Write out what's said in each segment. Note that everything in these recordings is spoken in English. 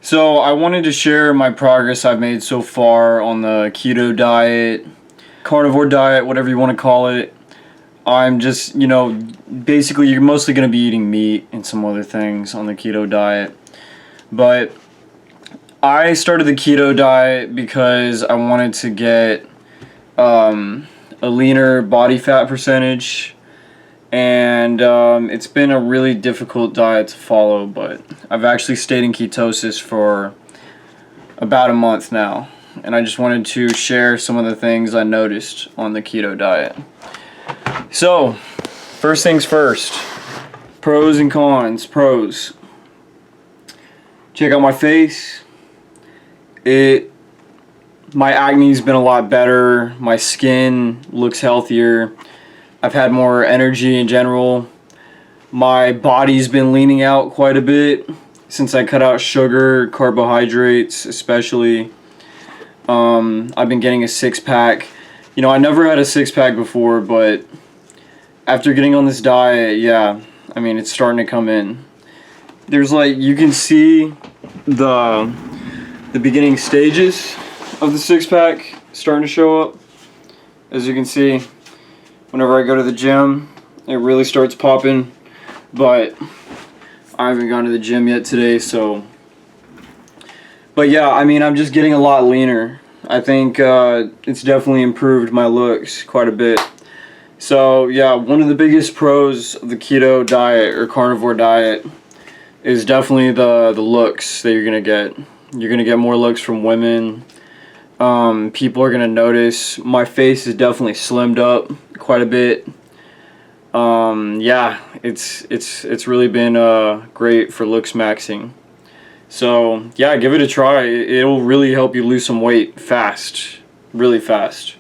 So I wanted to share my progress I've made so far on the keto diet, carnivore diet, whatever you want to call it. I'm just, basically you're mostly going to be eating meat and some other things on the keto diet. But I started the keto diet because I wanted to get a leaner body fat percentage. And it's been a really difficult diet to follow, but I've actually stayed in ketosis for about a month now. And I just wanted to share some of the things I noticed on the keto diet. So, first things first, pros and cons. Pros. Check out my face. My acne's been a lot better. My skin looks healthier. I've had more energy in general. My body's been leaning out quite a bit since I cut out sugar, carbohydrates especially. I've been getting a six-pack. I never had a six-pack before, but after getting on this diet, it's starting to come in. There's you can see the beginning stages of the six-pack starting to show up. As you can see, whenever I go to the gym, it really starts popping, but I haven't gone to the gym yet today, so. But yeah, I'm just getting a lot leaner. I think it's definitely improved my looks quite a bit. So yeah, one of the biggest pros of the keto diet or carnivore diet is definitely the looks that you're gonna get. You're gonna get more looks from women. People are gonna notice. My face is definitely slimmed up quite a bit. It's really been great for looksmaxxing. So yeah, give it a try. It'll really help you lose some weight fast, really fast.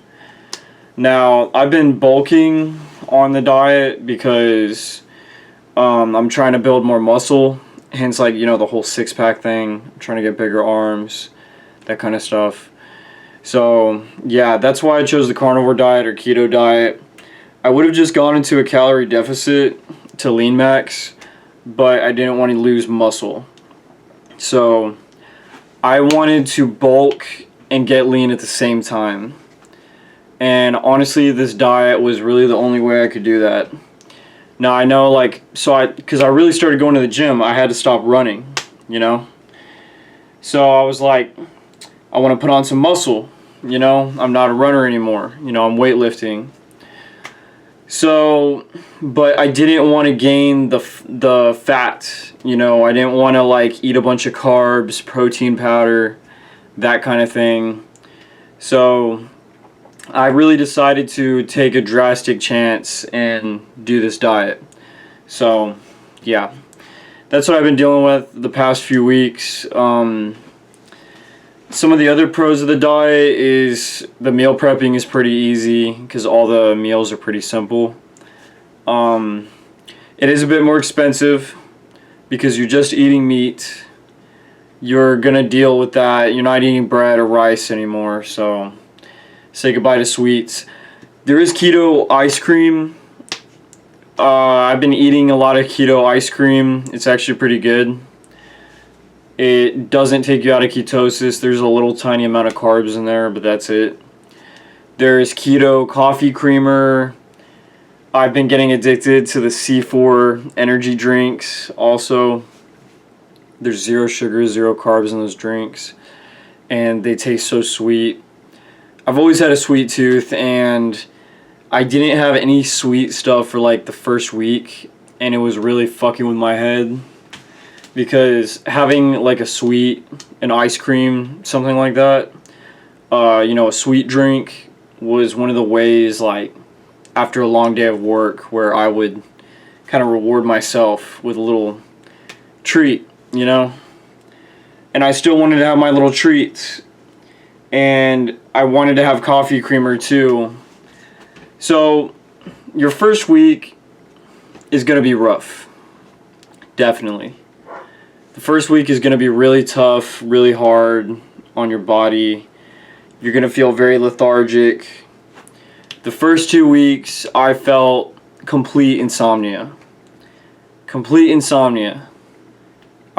Now I've been bulking on the diet because I'm trying to build more muscle. Hence, the whole six-pack thing. I'm trying to get bigger arms, that kind of stuff. So yeah, that's why I chose the carnivore diet or keto diet. I would have just gone into a calorie deficit to lean max, but I didn't want to lose muscle. So I wanted to bulk and get lean at the same time. And honestly, this diet was really the only way I could do that. Now I know because I really started going to the gym, I had to stop running, So I was like, I want to put on some muscle, I'm not a runner anymore, I'm weightlifting. So, but I didn't want to gain the fat, I didn't want to eat a bunch of carbs, protein powder, that kind of thing. So I really decided to take a drastic chance and do this diet. So yeah, that's what I've been dealing with the past few weeks. Some of the other pros of the diet is the meal prepping is pretty easy because all the meals are pretty simple. It is a bit more expensive because you're just eating meat. You're gonna deal with that. You're not eating bread or rice anymore, so say goodbye to sweets. There is keto ice cream. I've been eating a lot of keto ice cream. It's actually pretty good. It doesn't take you out of ketosis. There's a little tiny amount of carbs in there, but that's it. There's keto coffee creamer. I've been getting addicted to the C4 energy drinks also. There's 0 sugar, 0 carbs in those drinks, and they taste so sweet. I've always had a sweet tooth, and I didn't have any sweet stuff for the first week, and it was really fucking with my head. Because having a sweet, an ice cream, something like that, a sweet drink was one of the ways, after a long day of work, where I would kind of reward myself with a little treat, And I still wanted to have my little treats. And I wanted to have coffee creamer too. So, your first week is going to be rough. Definitely. The first week is going to be really tough, really hard on your body. You're going to feel very lethargic. The first 2 weeks, I felt complete insomnia. Complete insomnia.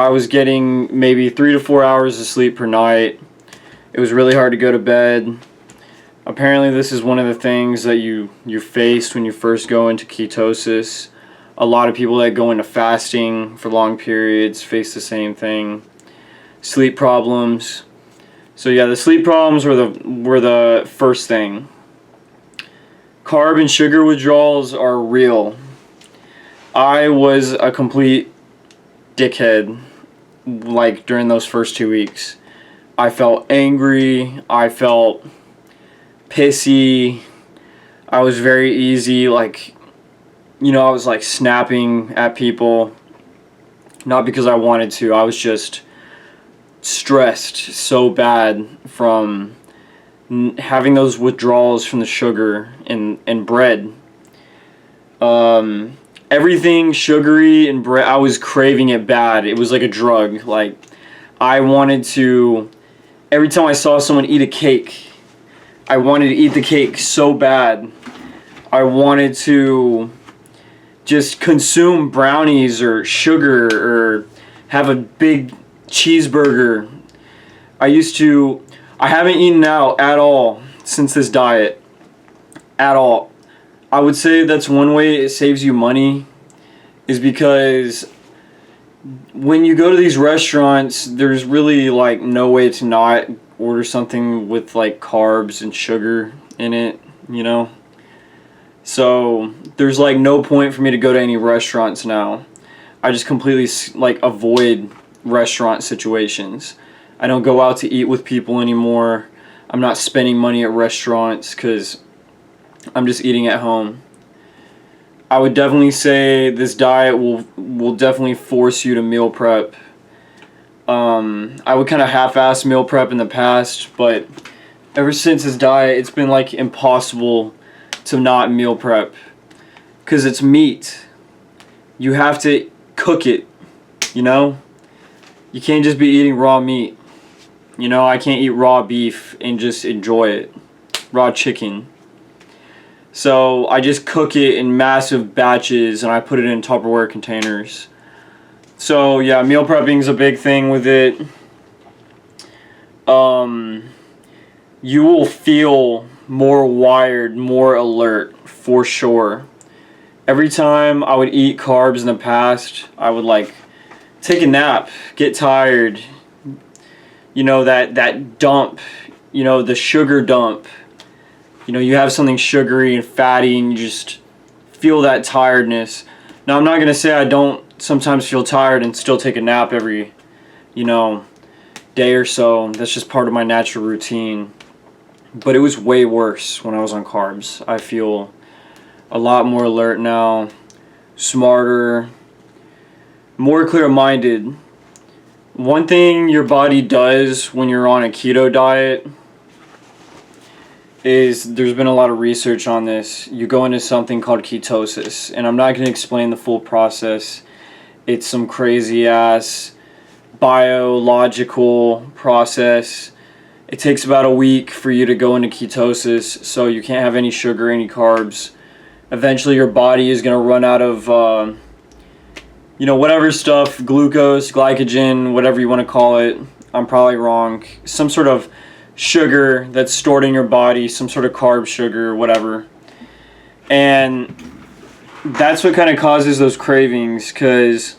I was getting maybe 3 to 4 hours of sleep per night. It was really hard to go to bed. Apparently this is one of the things that you face when you first go into ketosis. A lot of people that go into fasting for long periods face the same thing. Sleep problems. So yeah, the sleep problems were the first thing. Carb and sugar withdrawals are real. I was a complete dickhead like during those first 2 weeks. I felt angry, I felt pissy, I was very easy, like, I was like snapping at people, not because I wanted to, I was just stressed so bad from having those withdrawals from the sugar and bread. Everything sugary and bread, I was craving it bad. It was like a drug. Like, I wanted to, every time I saw someone eat a cake, I wanted to eat the cake so bad. I wanted to just consume brownies or sugar or have a big cheeseburger. I haven't eaten out at all since this diet. At all. I would say that's one way it saves you money, is because when you go to these restaurants, there's really like no way to not order something with like carbs and sugar in it, So there's like no point for me to go to any restaurants now. I just completely like avoid restaurant situations. I don't go out to eat with people anymore. I'm not spending money at restaurants because I'm just eating at home. I would definitely say this diet will definitely force you to meal prep. I would kind of half-ass meal prep in the past, but ever since this diet, it's been like impossible to not meal prep because it's meat. You have to cook it, You can't just be eating raw meat. I can't eat raw beef and just enjoy it. Raw chicken. So I just cook it in massive batches and I put it in Tupperware containers. So yeah, meal prepping is a big thing with it. You will feel more wired, more alert, for sure. Every time I would eat carbs in the past, I would like take a nap, get tired. That dump, the sugar dump. You have something sugary and fatty and you just feel that tiredness. Now, I'm not going to say I don't sometimes feel tired and still take a nap every, day or so. That's just part of my natural routine. But it was way worse when I was on carbs. I feel a lot more alert now, smarter, more clear-minded. One thing your body does when you're on a keto diet is, there's been a lot of research on this, you go into something called ketosis, and I'm not going to explain the full process. It's some crazy ass biological process. It takes about a week for you to go into ketosis, so you can't have any sugar, any carbs. Eventually your body is going to run out of whatever stuff, glucose, glycogen, whatever you want to call it. I'm probably wrong. Some sort of sugar that's stored in your body, some sort of carb sugar, whatever. And that's what kind of causes those cravings, because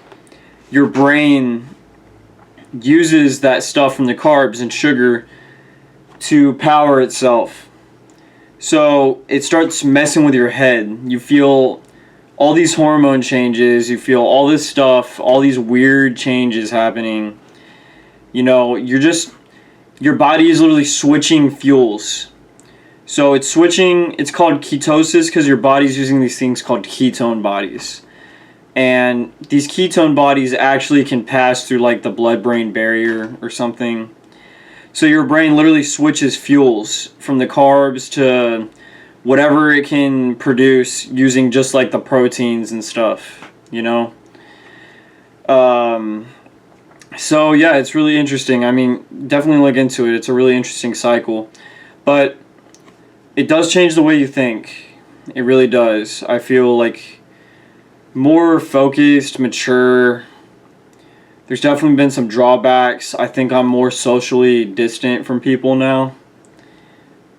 your brain uses that stuff from the carbs and sugar to power itself. So it starts messing with your head. You feel all these hormone changes, you feel all this stuff, all these weird changes happening. Your body is literally switching fuels. So it's called ketosis because your body's using these things called ketone bodies. And these ketone bodies actually can pass through like the blood-brain barrier or something. So your brain literally switches fuels from the carbs to whatever it can produce using just like the proteins and stuff, So yeah, it's really interesting. I mean, definitely look into it. It's a really interesting cycle. But it does change the way you think. It really does. I feel like more focused, mature. There's definitely been some drawbacks. I think I'm more socially distant from people now.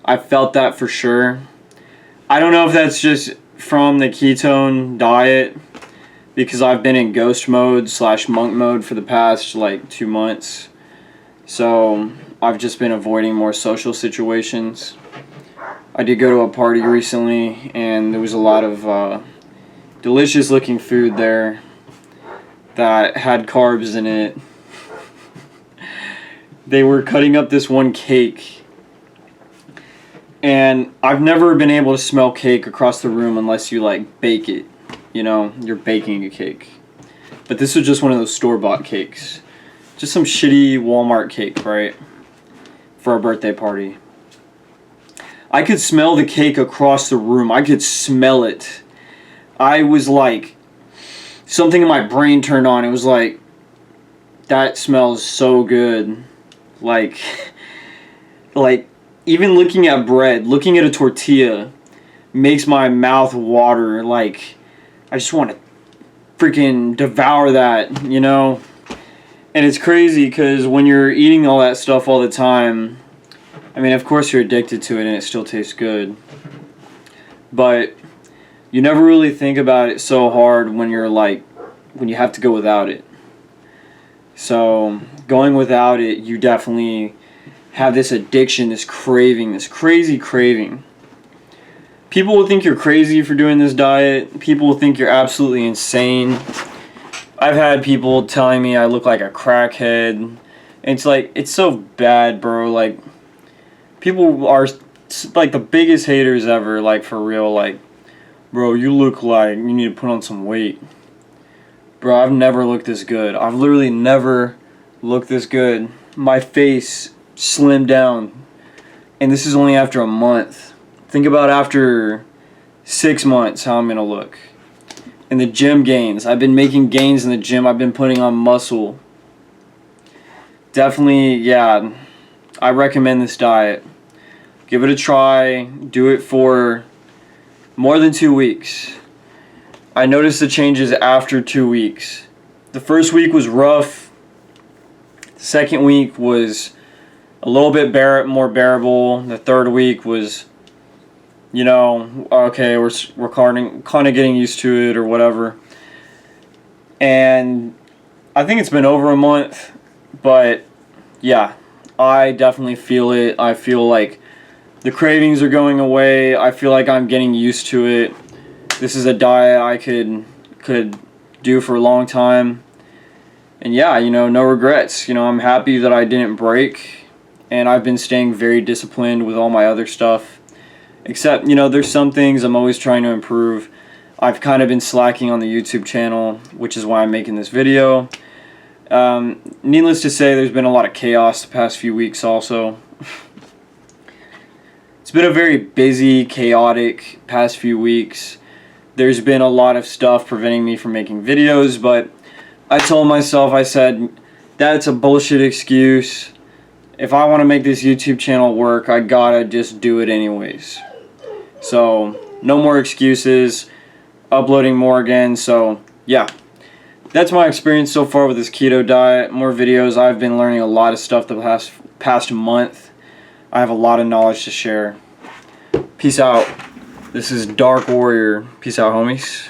I felt that for sure. I don't know if that's just from the ketone diet, because I've been in ghost mode / monk mode for the past like 2 months. So I've just been avoiding more social situations. I did go to a party recently, and there was a lot of delicious looking food there that had carbs in it. They were cutting up this one cake, and I've never been able to smell cake across the room unless you like bake it. You know, you're baking a cake. But this was just one of those store-bought cakes. Just some shitty Walmart cake, right? For a birthday party. I could smell the cake across the room. I could smell it. I was like, something in my brain turned on. It was like, that smells so good. Like even looking at bread, looking at a tortilla makes my mouth water. Like, I just want to freaking devour that, you know? And it's crazy because when you're eating all that stuff all the time, I mean, of course you're addicted to it and it still tastes good. But you never really think about it so hard when you're like, when you have to go without it. So going without it, you definitely have this addiction, this craving, this crazy craving. People will think you're crazy for doing this diet. People will think you're absolutely insane. I've had people telling me I look like a crackhead. And it's like, it's so bad, bro. Like, people are like the biggest haters ever, like for real. Like, bro, you look like you need to put on some weight. Bro, I've never looked this good. I've literally never looked this good. My face slimmed down. And this is only after a month. Think about after 6 months how I'm going to look. And the gym gains. I've been making gains in the gym. I've been putting on muscle. Definitely, yeah. I recommend this diet. Give it a try. Do it for more than 2 weeks. I noticed the changes after 2 weeks. The first week was rough. The second week was a little bit more bearable. The third week was, you know, okay, we're kind of getting used to it or whatever. And I think it's been over a month, but yeah, I definitely feel it. I feel like the cravings are going away. I feel like I'm getting used to it. This is a diet I could do for a long time. And yeah, you know, no regrets. You know, I'm happy that I didn't break, and I've been staying very disciplined with all my other stuff. Except, you know, there's some things I'm always trying to improve. I've kind of been slacking on the YouTube channel, which is why I'm making this video. Needless to say, there's been a lot of chaos the past few weeks also. It's been a very busy, chaotic past few weeks. There's been a lot of stuff preventing me from making videos, but I told myself, I said, that's a bullshit excuse. If I want to make this YouTube channel work, I gotta just do it anyways. So, no more excuses, uploading more again. So, yeah, that's my experience so far with this keto diet. More videos. I've been learning a lot of stuff the past month. I have a lot of knowledge to share. Peace out. This is Dark Warrior. Peace out, homies.